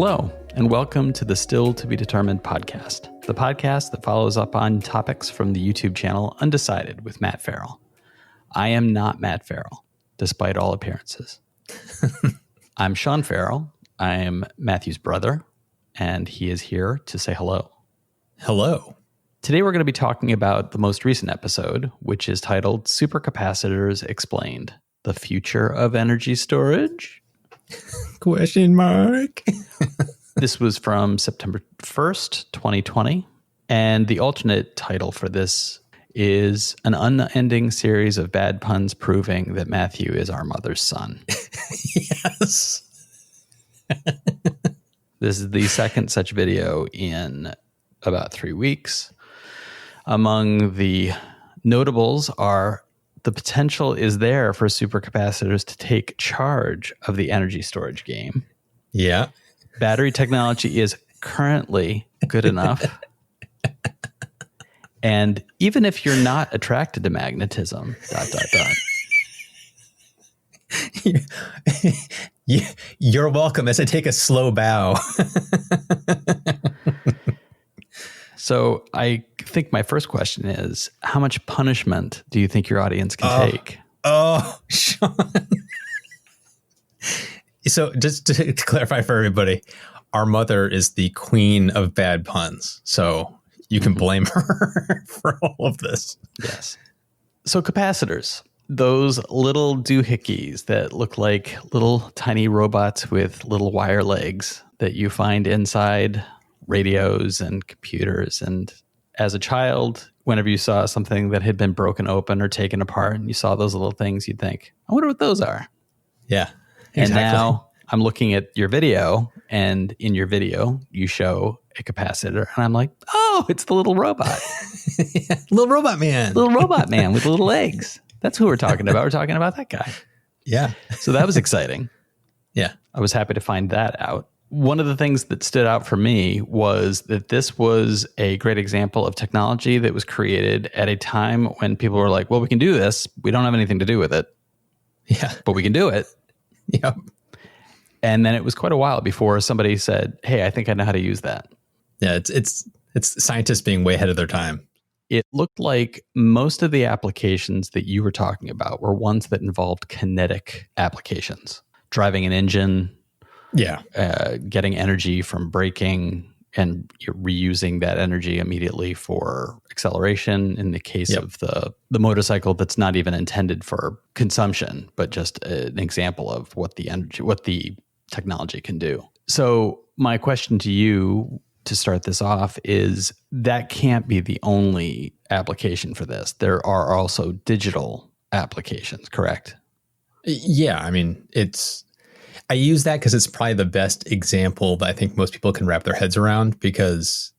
Hello, and welcome to the Still to be Determined podcast, the podcast that follows up on topics from the YouTube channel Undecided with Matt Farrell. I am not Matt Farrell, despite all appearances. I'm Sean Farrell. I am Matthew's brother, and he is here to say hello. Hello. Today we're going to be talking about the most recent episode, which is titled Supercapacitors Explained, the Future of Energy Storage? Question mark. This was from September 1st, 2020. And the alternate title for this is an unending series of bad puns proving that Matthew is our mother's son. Yes. This is the second such video in about 3 weeks. Among the notables are the potential is there for supercapacitors to take charge of the energy storage game. Yeah. Battery technology is currently good enough. And even if you're not attracted to magnetism, ... You're welcome as I take a slow bow. So I think my first question is, how much punishment do you think your audience can take? Oh, Sean. So just to clarify for everybody, our mother is the queen of bad puns. So you can blame her for all of this. Yes. So capacitors, those little doohickeys that look like little tiny robots with little wire legs that you find inside radios and computers. And as a child, whenever you saw something that had been broken open or taken apart and you saw those little things, you'd think, I wonder what those are. Yeah, exactly. And now I'm looking at your video, and in your video, you show a capacitor. And I'm like, oh, it's the little robot. Little robot man. Little robot man with little legs. That's who we're talking about. We're talking about that guy. Yeah. So that was exciting. Yeah. I was happy to find that out. One of the things that stood out for me was that this was a great example of technology that was created at a time when people were like, well, we can do this. We don't have anything to do with it. Yeah. But we can do it. Yep. And then it was quite a while before somebody said, hey, I think I know how to use that. Yeah, it's scientists being way ahead of their time. It looked like most of the applications that you were talking about were ones that involved kinetic applications, driving an engine. Yeah. Getting energy from braking and you're reusing that energy immediately for acceleration in the case of the motorcycle that's not even intended for consumption, but just an example of what the technology can do. So my question to you to start this off is that can't be the only application for this. There are also digital applications, correct? Yeah. I mean, I use that because it's probably the best example that I think most people can wrap their heads around, because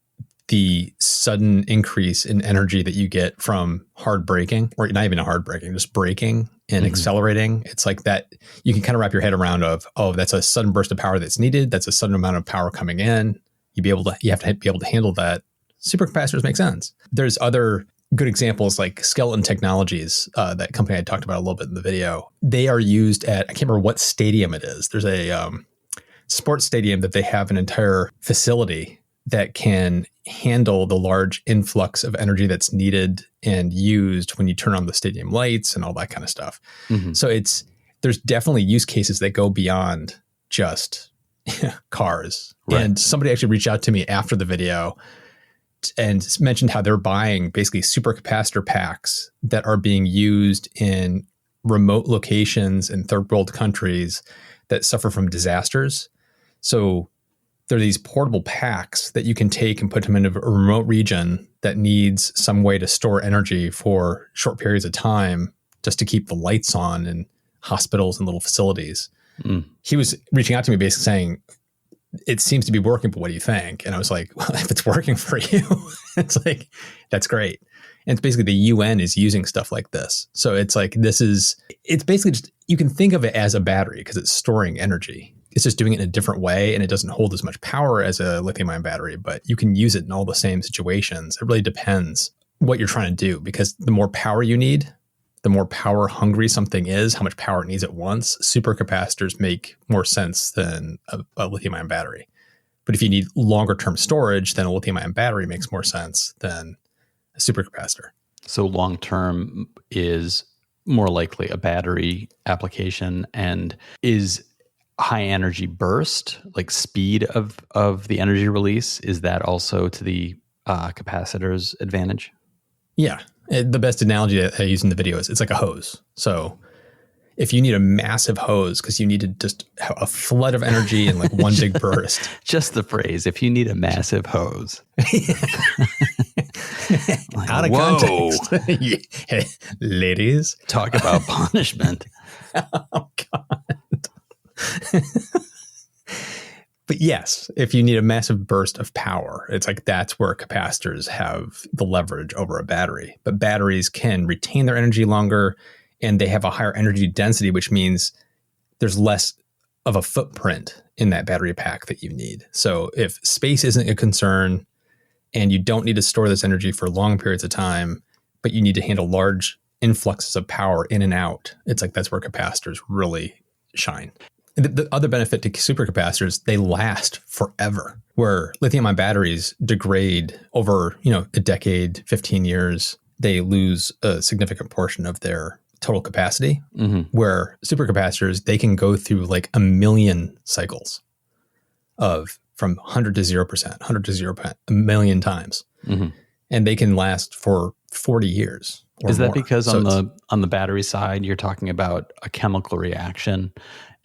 the sudden increase in energy that you get from hard braking, or not even a hard braking, just braking and accelerating, it's like that you can kind of wrap your head around of, oh, that's a sudden burst of power that's needed. That's a sudden amount of power coming in. You have to be able to handle that. Supercapacitors make sense. There's other good examples like Skeleton Technologies, that company I talked about a little bit in the video. They are used at, I can't remember what stadium it is. There's a sports stadium that they have an entire facility that can handle the large influx of energy that's needed and used when you turn on the stadium lights and all that kind of stuff. Mm-hmm. So there's definitely use cases that go beyond just cars. Right. And somebody actually reached out to me after the video and mentioned how they're buying basically supercapacitor packs that are being used in remote locations in third world countries that suffer from disasters. So there are these portable packs that you can take and put them in a remote region that needs some way to store energy for short periods of time just to keep the lights on in hospitals and little facilities. Mm. He was reaching out to me basically saying, it seems to be working, but what do you think? And I was like, well, if it's working for you, it's like, that's great. And it's basically the UN is using stuff like this. So it's like, it's basically just, you can think of it as a battery because it's storing energy. It's just doing it in a different way, and it doesn't hold as much power as a lithium-ion battery, but you can use it in all the same situations. It really depends what you're trying to do, because the more power you need, the more power hungry something is, how much power it needs at once. Supercapacitors make more sense than a lithium-ion battery. But if you need longer term storage, then a lithium ion battery makes more sense than a supercapacitor. So long term is more likely a battery application, and is high energy burst, like speed of the energy release, is that also to the capacitor's advantage? Yeah. The best analogy that I use in the video is it's like a hose. So if you need a massive hose because you need to just have a flood of energy in like one big burst. Just the phrase, if you need a massive hose. Like, out of context. Hey, ladies. Talk about punishment. Oh, God. But yes, if you need a massive burst of power, it's like that's where capacitors have the leverage over a battery. But batteries can retain their energy longer, and they have a higher energy density, which means there's less of a footprint in that battery pack that you need. So if space isn't a concern and you don't need to store this energy for long periods of time, but you need to handle large influxes of power in and out, it's like that's where capacitors really shine. The other benefit to supercapacitors, they last forever, where lithium-ion batteries degrade over, a decade, 15 years. They lose a significant portion of their total capacity, where supercapacitors, they can go through like a million cycles from 100 to 0%, 100 to 0%, a million times. And they can last for 40 years. Is that more because on the battery side, you're talking about a chemical reaction?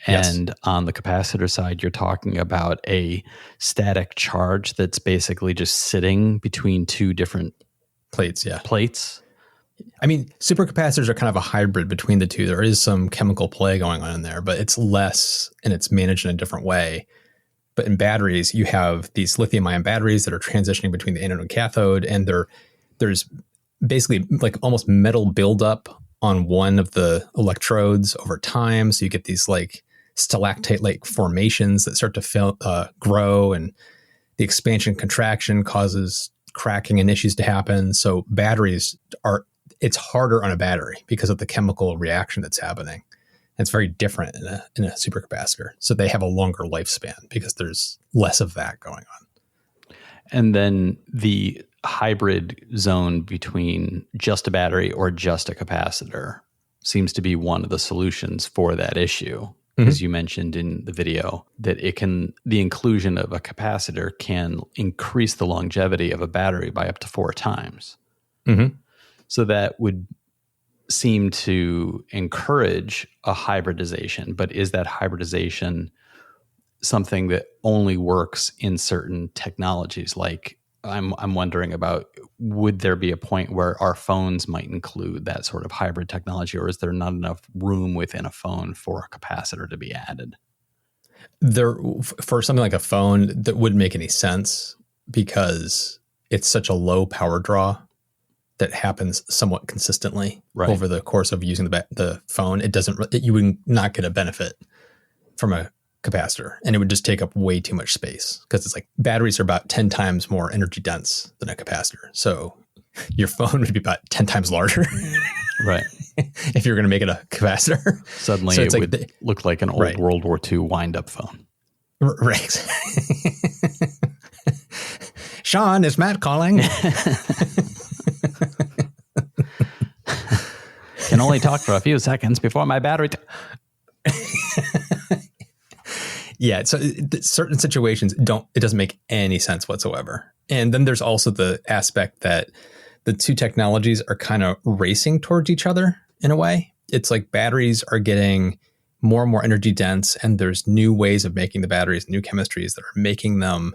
And yes, on the capacitor side, you're talking about a static charge that's basically just sitting between two different plates. Yeah. Plates. I mean, supercapacitors are kind of a hybrid between the two. There is some chemical play going on in there, but it's less and it's managed in a different way. But in batteries, you have these lithium ion batteries that are transitioning between the anode and cathode, and there's basically like almost metal buildup on one of the electrodes over time. So you get these like stalactite-like formations that start to grow, and the expansion contraction causes cracking and issues to happen. So batteries it's harder on a battery because of the chemical reaction that's happening. And it's very different in a supercapacitor. So they have a longer lifespan because there's less of that going on. And then the hybrid zone between just a battery or just a capacitor seems to be one of the solutions for that issue. Because you mentioned in the video that the inclusion of a capacitor can increase the longevity of a battery by up to 4 times. So that would seem to encourage a hybridization. But is that hybridization something that only works in certain technologies? Like I'm wondering about, would there be a point where our phones might include that sort of hybrid technology, or is there not enough room within a phone for a capacitor to be added? For something like a phone, that wouldn't make any sense because it's such a low power draw that happens somewhat consistently over the course of using the phone. You would not get a benefit from a capacitor, and it would just take up way too much space because it's like batteries are about 10 times more energy dense than a capacitor. So your phone would be about 10 times larger. Right. If you're going to make it a capacitor. Suddenly so it would look like an old World War II wind-up phone. Right. Sean, is Matt calling? Can only talk for a few seconds before my battery... Yeah, so certain situations it doesn't make any sense whatsoever. And then there's also the aspect that the two technologies are kind of racing towards each other in a way. It's like batteries are getting more and more energy dense, and there's new ways of making the batteries, new chemistries that are making them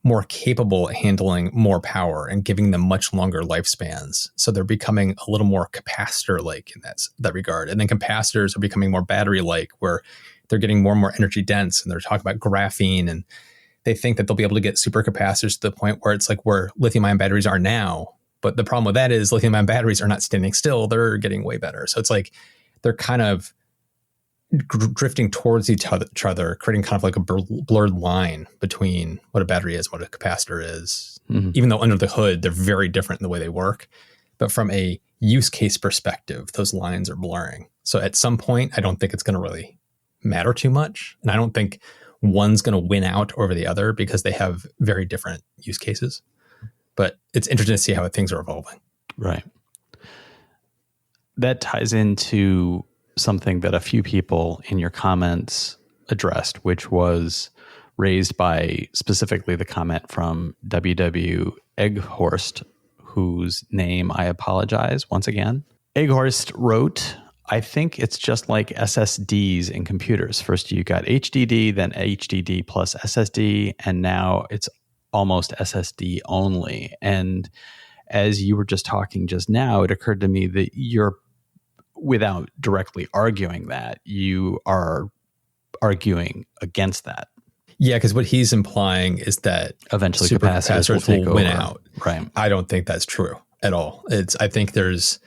more capable of handling more power and giving them much longer lifespans. So they're becoming a little more capacitor-like in that regard. And then capacitors are becoming more battery-like, where they're getting more and more energy dense, and they're talking about graphene, and they think that they'll be able to get supercapacitors to the point where it's like where lithium-ion batteries are now. But the problem with that is lithium-ion batteries are not standing still. They're getting way better. So it's like they're kind of drifting towards each other, creating kind of like a blurred line between what a battery is, what a capacitor is. Even though under the hood, they're very different in the way they work. But from a use case perspective, those lines are blurring. So at some point, I don't think it's going to really matter too much. And I don't think one's going to win out over the other because they have very different use cases. But it's interesting to see how things are evolving. Right. That ties into something that a few people in your comments addressed, which was raised by specifically the comment from WW Egghorst, whose name I apologize once again. Egghorst wrote, I think it's just like SSDs in computers. First you got HDD, then HDD plus SSD, and now it's almost SSD only. And as you were just talking just now, it occurred to me that you're, without directly arguing that, you are arguing against that. Yeah, because what he's implying is that eventually capacitors will win out. Right. I don't think that's true at all. I think this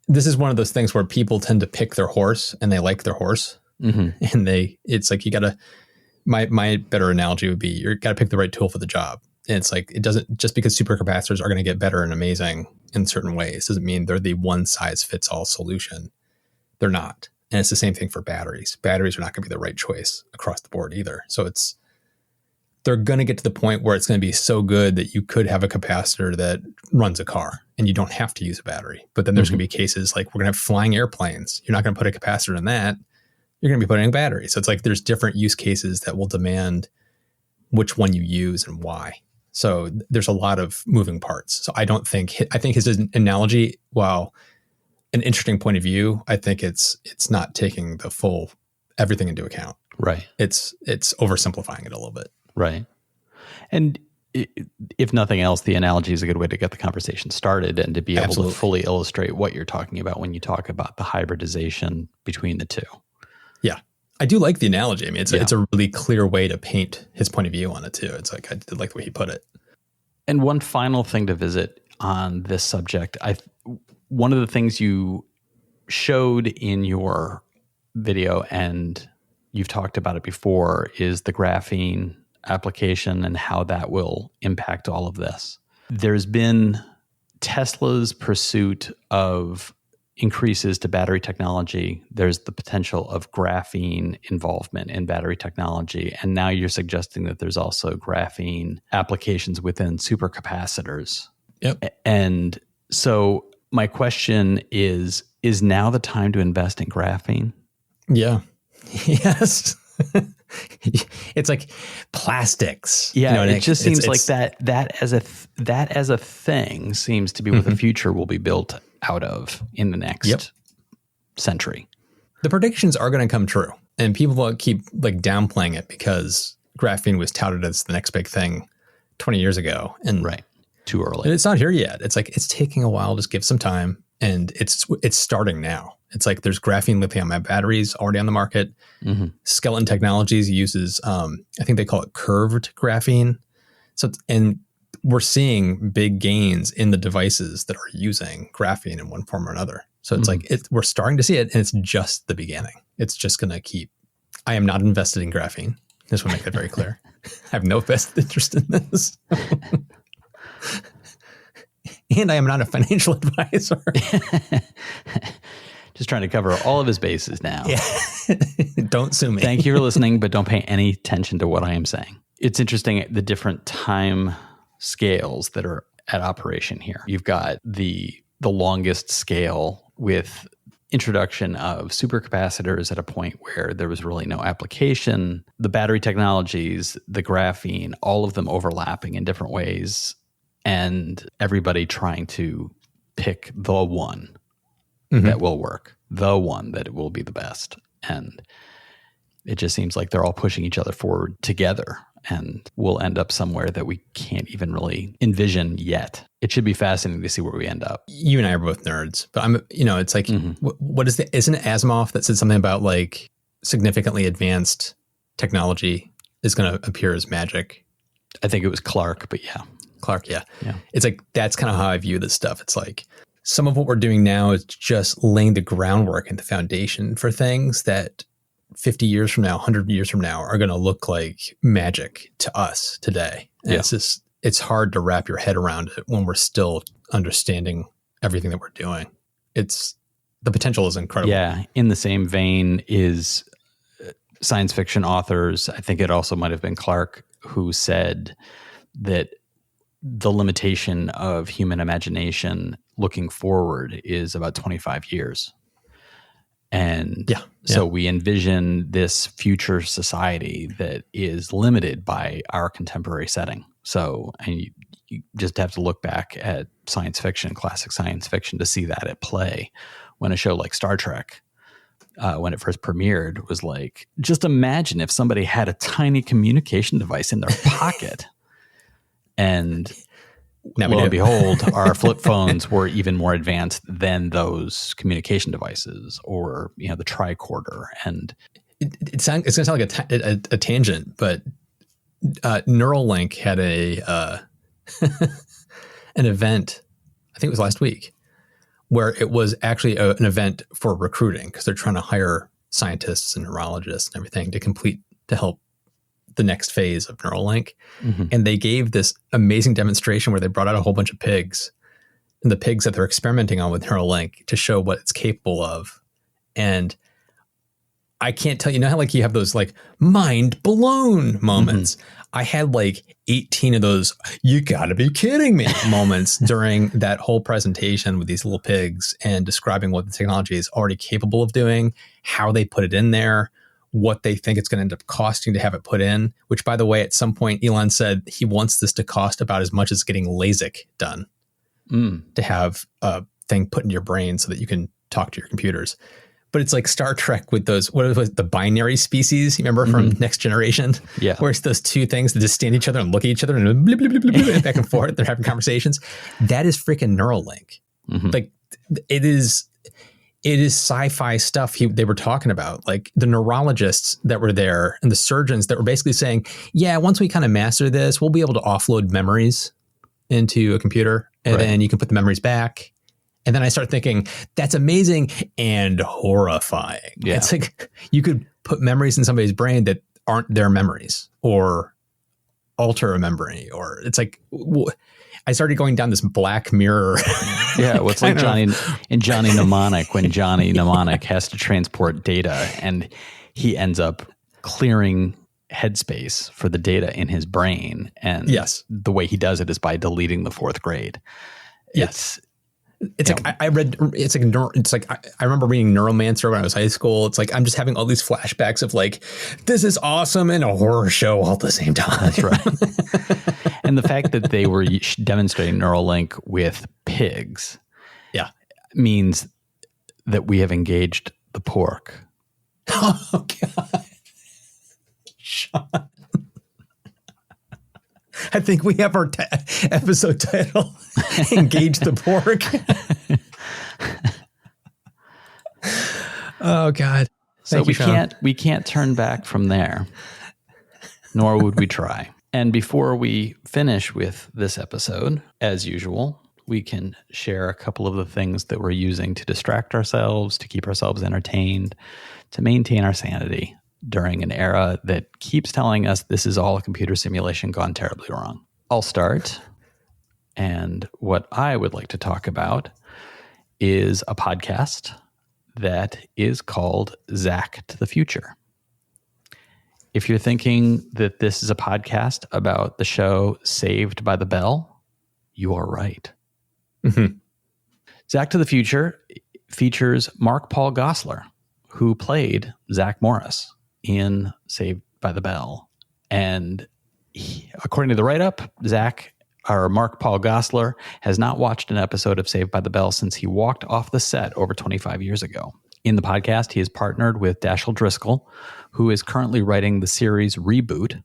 is one of those things where people tend to pick their horse and they like their horse. And it's like, you got to, my better analogy would be, you got to pick the right tool for the job. And it's like, it doesn't, just because supercapacitors are going to get better and amazing in certain ways doesn't mean they're the one size fits all solution. They're not. And it's the same thing for batteries. Batteries are not going to be the right choice across the board either. So they're going to get to the point where it's going to be so good that you could have a capacitor that runs a car and you don't have to use a battery. But then there's going to be cases like we're going to have flying airplanes. You're not going to put a capacitor in that. You're going to be putting a battery. So it's like there's different use cases that will demand which one you use and why. So there's a lot of moving parts. So I think his analogy, while an interesting point of view, I think it's not taking the full everything into account. Right. It's oversimplifying it a little bit. Right. And if nothing else, the analogy is a good way to get the conversation started and to be able to fully illustrate what you're talking about when you talk about the hybridization between the two. Yeah. I do like the analogy. I mean, it's a really clear way to paint his point of view on it too. It's like, I did like the way he put it. And one final thing to visit on this subject, one of the things you showed in your video, and you've talked about it before, is the graphene application and how that will impact all of this. There's been Tesla's pursuit of increases to battery technology. There's the potential of graphene involvement in battery technology. And now you're suggesting that there's also graphene applications within supercapacitors. Yep. And so my question is now the time to invest in graphene? Yeah. Yes. It's like plastics. Yeah, it just seems like that as a thing seems to be what the future will be built out of in the next century. The predictions are going to come true, and people will keep like downplaying it because graphene was touted as the next big thing 20 years ago, and too early. And it's not here yet. It's like it's taking a while. Just give some time, and it's starting now. It's like there's graphene lithium-ion batteries already on the market. Skeleton Technologies uses, I think they call it curved graphene. So, and we're seeing big gains in the devices that are using graphene in one form or another. So it's like we're starting to see it, and it's just the beginning. It's just going to keep. I am not invested in graphene. Just want to make that very clear. I have no vested interest in this. And I am not a financial advisor. Just trying to cover all of his bases now. Yeah. Don't sue me. Thank you for listening, but don't pay any attention to what I am saying. It's interesting, the different time scales that are at operation here. You've got the longest scale with introduction of supercapacitors at a point where there was really no application. The battery technologies, the graphene, all of them overlapping in different ways, and everybody trying to pick the one that will work, the one that will be the best. And it just seems like they're all pushing each other forward together, and we'll end up somewhere that we can't even really envision yet. It should be fascinating to see where we end up. You and I are both nerds, but it's like, what is isn't it Asimov that said something about like significantly advanced technology is going to appear as magic? I think it was Clark, but yeah. Clark, yeah. It's like, that's kind of how I view this stuff. It's like, some of what we're doing now is just laying the groundwork and the foundation for things that 50 years from now, 100 years from now are going to look like magic to us today. And it's hard to wrap your head around it when we're still understanding everything that we're doing. The potential is incredible. Yeah. In the same vein is science fiction authors, I think it also might have been Clarke, who said that the limitation of human imagination looking forward is about 25 years. And so we envision this future society that is limited by our contemporary setting. So, and you just have to look back at science fiction, classic science fiction, to see that at play when a show like Star Trek, when it first premiered, was like, just imagine if somebody had a tiny communication device in their pocket. And lo and behold, our flip phones were even more advanced than those communication devices, or the tricorder. And it's going to sound like a tangent, but Neuralink had an event, I think it was last week, where it was actually an event for recruiting, because they're trying to hire scientists and neurologists and everything to help the next phase of Neuralink. Mm-hmm. And they gave this amazing demonstration where they brought out a whole bunch of pigs, and the pigs that they're experimenting on with Neuralink, to show what it's capable of. And I can't tell you, how like you have those like mind blown moments. Mm-hmm. I had like 18 of those, you gotta be kidding me moments during that whole presentation with these little pigs, and describing what the technology is already capable of doing, how they put it in there, what they think it's going to end up costing to have it put in, which, by the way, at some point, Elon said he wants this to cost about as much as getting LASIK done, to have a thing put in your brain so that you can talk to your computers. But it's like Star Trek with those, what was the binary species, you remember, from Next Generation? Yeah. Where it's those two things that just stand each other and look at each other and blip, blip, blip, blip, blip, back and forth. They're having conversations. That is freaking Neuralink. Mm-hmm. Like, it is sci-fi stuff they were talking about. Like the neurologists that were there and the surgeons that were basically saying, yeah, once we kind of master this, we'll be able to offload memories into a computer, and then you can put the memories back. And then I start thinking, that's amazing and horrifying. Yeah. It's like you could put memories in somebody's brain that aren't their memories, or alter a memory, or it's like, I started going down this Black Mirror. Yeah, what's like Johnny Mnemonic, when Johnny Mnemonic has to transport data, and he ends up clearing headspace for the data in his brain. And the way he does it is by deleting the fourth grade. It's like I remember reading Neuromancer when I was high school. It's like I'm just having all these flashbacks of like, this is awesome and a horror show all at the same time. That's right. And the fact that they were demonstrating Neuralink with pigs, means that we have engaged the pork. Oh God, Sean. I think we have our episode title, Engage the Pork. Oh God. So we can't turn back from there, nor would we try. And before we finish with this episode, as usual, we can share a couple of the things that we're using to distract ourselves, to keep ourselves entertained, to maintain our sanity during an era that keeps telling us this is all a computer simulation gone terribly wrong. I'll start. And what I would like to talk about is a podcast that is called Zach to the Future. If you're thinking that this is a podcast about the show Saved by the Bell, you are right. Mm-hmm. Zach to the Future features Mark Paul Gosselaar, who played Zach Morris in Saved by the Bell. And according to the write-up, Mark Paul Gosselaar has not watched an episode of Saved by the Bell since he walked off the set over 25 years ago. In the podcast, he is partnered with Dashiell Driscoll, who is currently writing the series Reboot,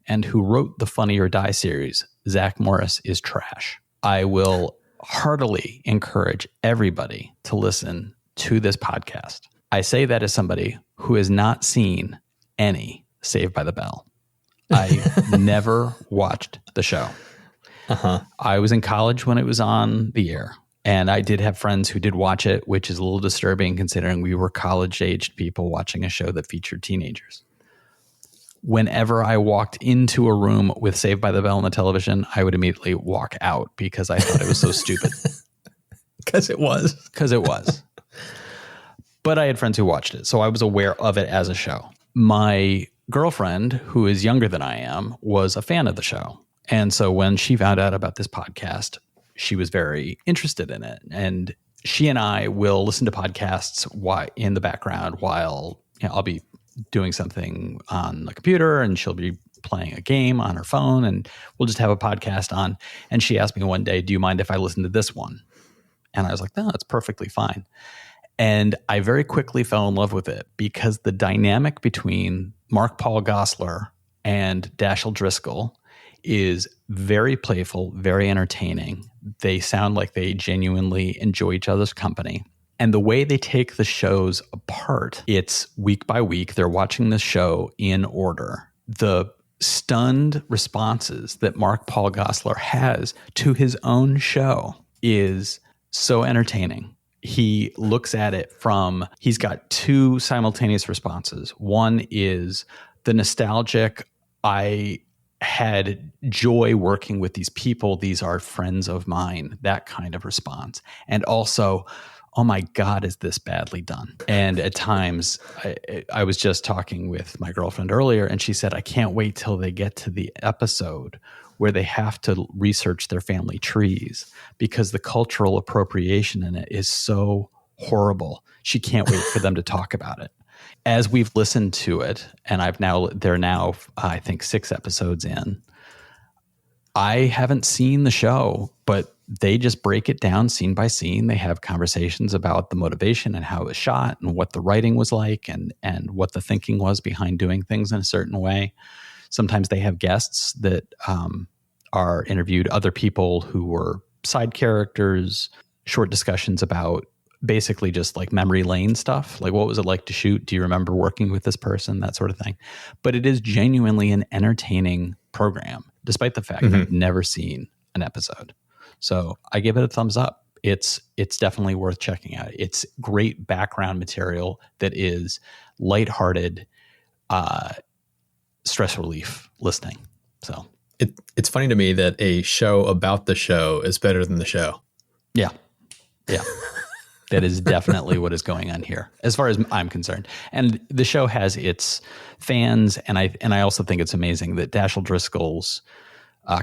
and who wrote the Funny or Die series, Zach Morris is Trash. I will heartily encourage everybody to listen to this podcast. I say that as somebody who has not seen any Saved by the Bell. I never watched the show. I was in college when it was on the air, and I did have friends who did watch it, which is a little disturbing considering we were college-aged people watching a show that featured teenagers. Whenever I walked into a room with Saved by the Bell on the television, I would immediately walk out because I thought it was so stupid. Because it was. But I had friends who watched it, so I was aware of it as a show. my girlfriend, who is younger than I am, was a fan of the show. And so when she found out about this podcast, she was very interested in it. And she and I will listen to podcasts in the background while I'll be doing something on the computer and she'll be playing a game on her phone and we'll just have a podcast on. And she asked me one day, do you mind if I listen to this one? And I was like, no, that's perfectly fine. And I very quickly fell in love with it because the dynamic between Mark Paul Gosselaar and Dashiell Driscoll is very playful, very entertaining. They sound like they genuinely enjoy each other's company. And the way they take the shows apart, it's week by week. They're watching the show in order. The stunned responses that Mark Paul Gosselaar has to his own show is so entertaining. He looks at it he's got two simultaneous responses. One is the nostalgic, I had joy working with these people. These are friends of mine, that kind of response. And also, oh my God, is this badly done? And at times, I was just talking with my girlfriend earlier, and she said, I can't wait till they get to the episode where they have to research their family trees because the cultural appropriation in it is so horrible. She can't wait for them to talk about it. As we've listened to it, and they're now, I think 6 episodes in, I haven't seen the show, but they just break it down scene by scene. They have conversations about the motivation and how it was shot and what the writing was like and what the thinking was behind doing things in a certain way. Sometimes they have guests that are interviewed, other people who were side characters, short discussions about basically just like memory lane stuff. Like, what was it like to shoot? Do you remember working with this person? That sort of thing. But it is genuinely an entertaining program, despite the fact that I've never seen an episode. So I give it a thumbs up. It's definitely worth checking out. It's great background material that is lighthearted, stress relief listening. So it's funny to me that a show about the show is better than the show. Yeah. That is definitely what is going on here, as far as I'm concerned. And the show has its fans, and I also think it's amazing that Dashiell Driscoll's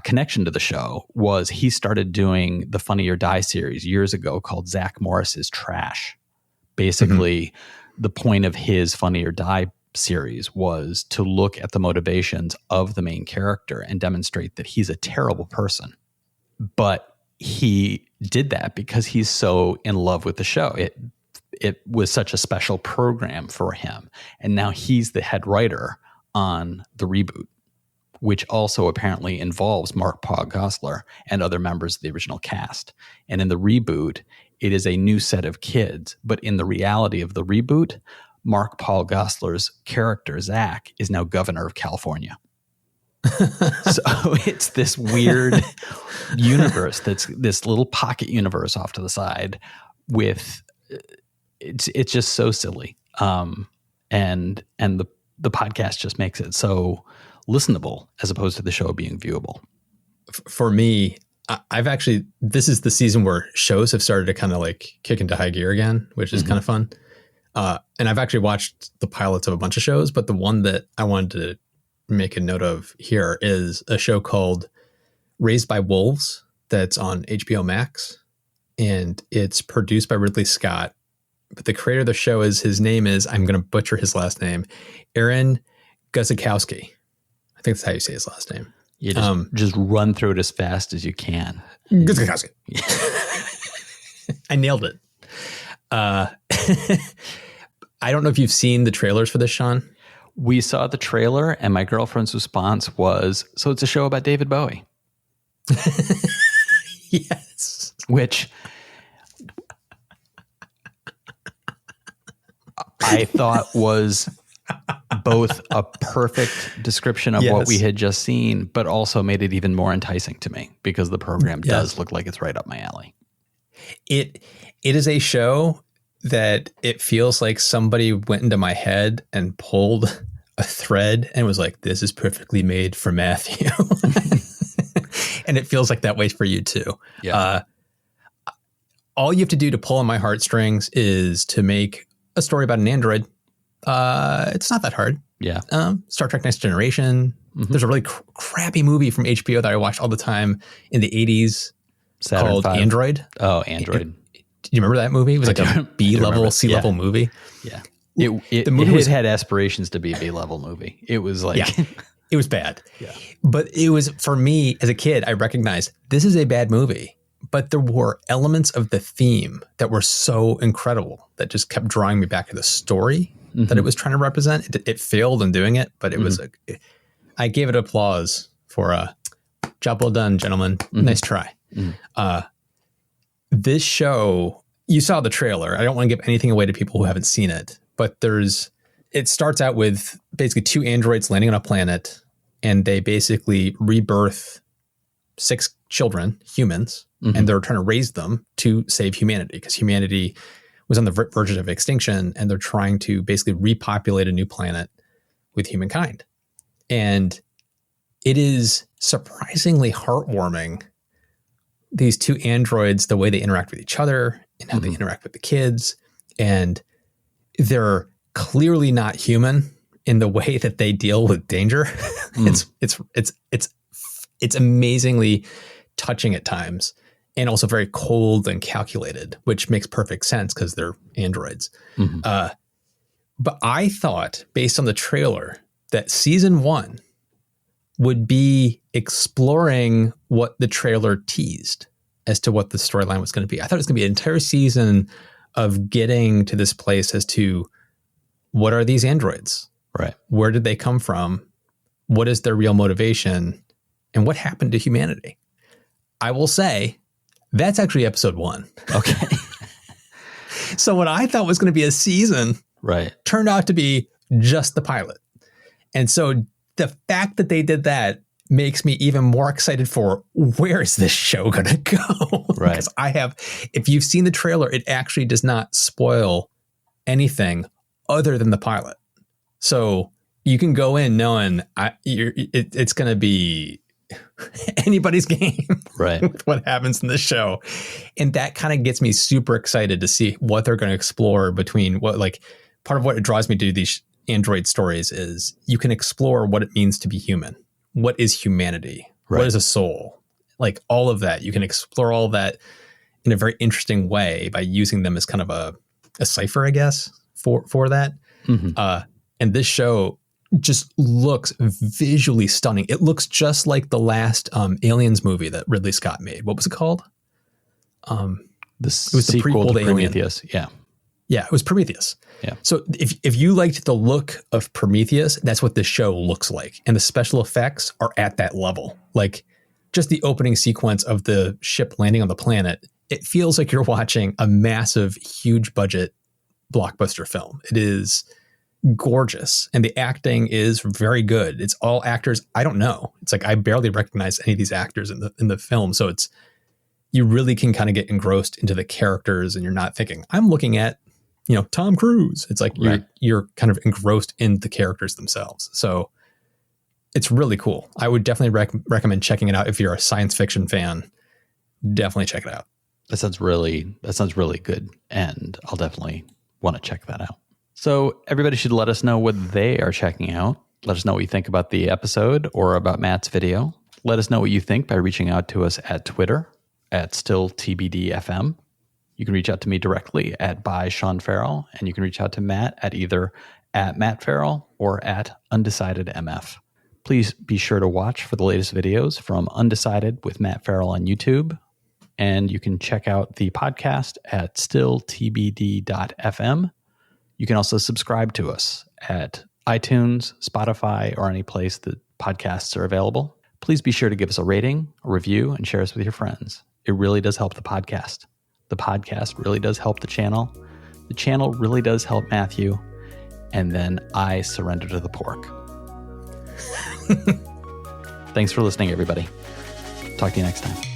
connection to the show was he started doing the Funny or Die series years ago called Zach Morris's Trash. Basically, the point of his Funny or Die series was to look at the motivations of the main character and demonstrate that he's a terrible person. But he did that because he's so in love with the show. It was such a special program for him. And now he's the head writer on the reboot, which also apparently involves Mark Paul Gosselaar and other members of the original cast. And in the reboot, it is a new set of kids. But in the reality of the reboot, Mark Paul Gosselaar's character, Zach, is now governor of California. So it's this weird universe that's this little pocket universe off to the side with it's just so silly. And the podcast just makes it so listenable as opposed to the show being viewable. For me, this is the season where shows have started to kind of like kick into high gear again, which is kind of fun. And I've actually watched the pilots of a bunch of shows, but the one that I wanted to make a note of here is a show called Raised by Wolves that's on HBO Max, and it's produced by Ridley Scott. But the creator of the show his name is, I'm going to butcher his last name, Aaron Guzikowski. I think that's how you say his last name. You just run through it as fast as you can. Guzikowski. I nailed it. I don't know if you've seen the trailers for this, Sean. We saw the trailer, and my girlfriend's response was, so it's a show about David Bowie. Yes. Which I thought was both a perfect description of what we had just seen, but also made it even more enticing to me because the program does look like it's right up my alley. It is a show that it feels like somebody went into my head and pulled a thread and was like, this is perfectly made for Matthew. And it feels like that way for you too. Yeah. All you have to do to pull on my heartstrings is to make a story about an android It's not that hard. Yeah. Star Trek Next Generation. Mm-hmm. There's a really crappy movie from HBO that I watched all the time in the 80s Saturn called 5. Android. Oh, Android. Do you remember that movie? It was like a B-level, C-level movie. Yeah. It had aspirations to be a B-level movie. It was like... Yeah. It was bad. Yeah. But it was, for me, as a kid, I recognized this is a bad movie. But there were elements of the theme that were so incredible that just kept drawing me back to the story that it was trying to represent. It failed in doing it, but it was I gave it applause for a job well done, gentlemen. Nice try. This show, you saw the trailer. I don't want to give anything away to people who haven't seen it, but it starts out with basically 2 androids landing on a planet, and they basically rebirth 6 children, humans, and they're trying to raise them to save humanity because humanity was on the verge of extinction, and they're trying to basically repopulate a new planet with humankind. And it is surprisingly heartwarming, these 2 androids, the way they interact with each other and how they interact with the kids. And they're clearly not human in the way that they deal with danger. It's amazingly touching at times, and also very cold and calculated, which makes perfect sense because they're androids. But I thought, based on the trailer, that season 1 would be exploring what the trailer teased as to what the storyline was going to be. I thought it was going to be an entire season of getting to this place as to what are these androids? Right. Where did they come from? What is their real motivation? And what happened to humanity? I will say that's actually episode 1. Okay. So what I thought was going to be a season turned out to be just the pilot. And so the fact that they did that makes me even more excited for where is this show going to go? Right. Because if you've seen the trailer, it actually does not spoil anything other than the pilot. So you can go in knowing it's going to be anybody's game with what happens in the show. And that kind of gets me super excited to see what they're going to explore between part of what draws me to these android stories is you can explore what it means to be human. What is humanity? What is a soul? Like all of that. You can explore all that in a very interesting way by using them as kind of a cipher, I guess, for that. And this show just looks visually stunning. It looks just like the last Aliens movie that Ridley Scott made. What was it called? It was the prequel to Prometheus. Yeah, it was Prometheus. Yeah. So if you liked the look of Prometheus, that's what this show looks like. And the special effects are at that level. Like just the opening sequence of the ship landing on the planet, it feels like you're watching a massive, huge budget blockbuster film. It is gorgeous. And the acting is very good. It's all actors I don't know. It's like I barely recognize any of these actors in the film. So you really can kind of get engrossed into the characters, and you're not thinking, I'm looking at Tom Cruise. It's like you're kind of engrossed in the characters themselves. So it's really cool. I would definitely recommend checking it out. If you're a science fiction fan, definitely check it out. That sounds really good. And I'll definitely want to check that out. So everybody should let us know what they are checking out. Let us know what you think about the episode or about Matt's video. Let us know what you think by reaching out to us at Twitter at StillTBDFM. You can reach out to me directly at by Sean Farrell, and you can reach out to Matt at either at Matt Farrell or at UndecidedMF. Please be sure to watch for the latest videos from Undecided with Matt Farrell on YouTube, and you can check out the podcast at stilltbd.fm. You can also subscribe to us at iTunes, Spotify, or any place that podcasts are available. Please be sure to give us a rating, a review, and share us with your friends. It really does help the podcast. The podcast really does help the channel. The channel really does help Matthew. And then I surrender to the pork. Thanks for listening, everybody. Talk to you next time.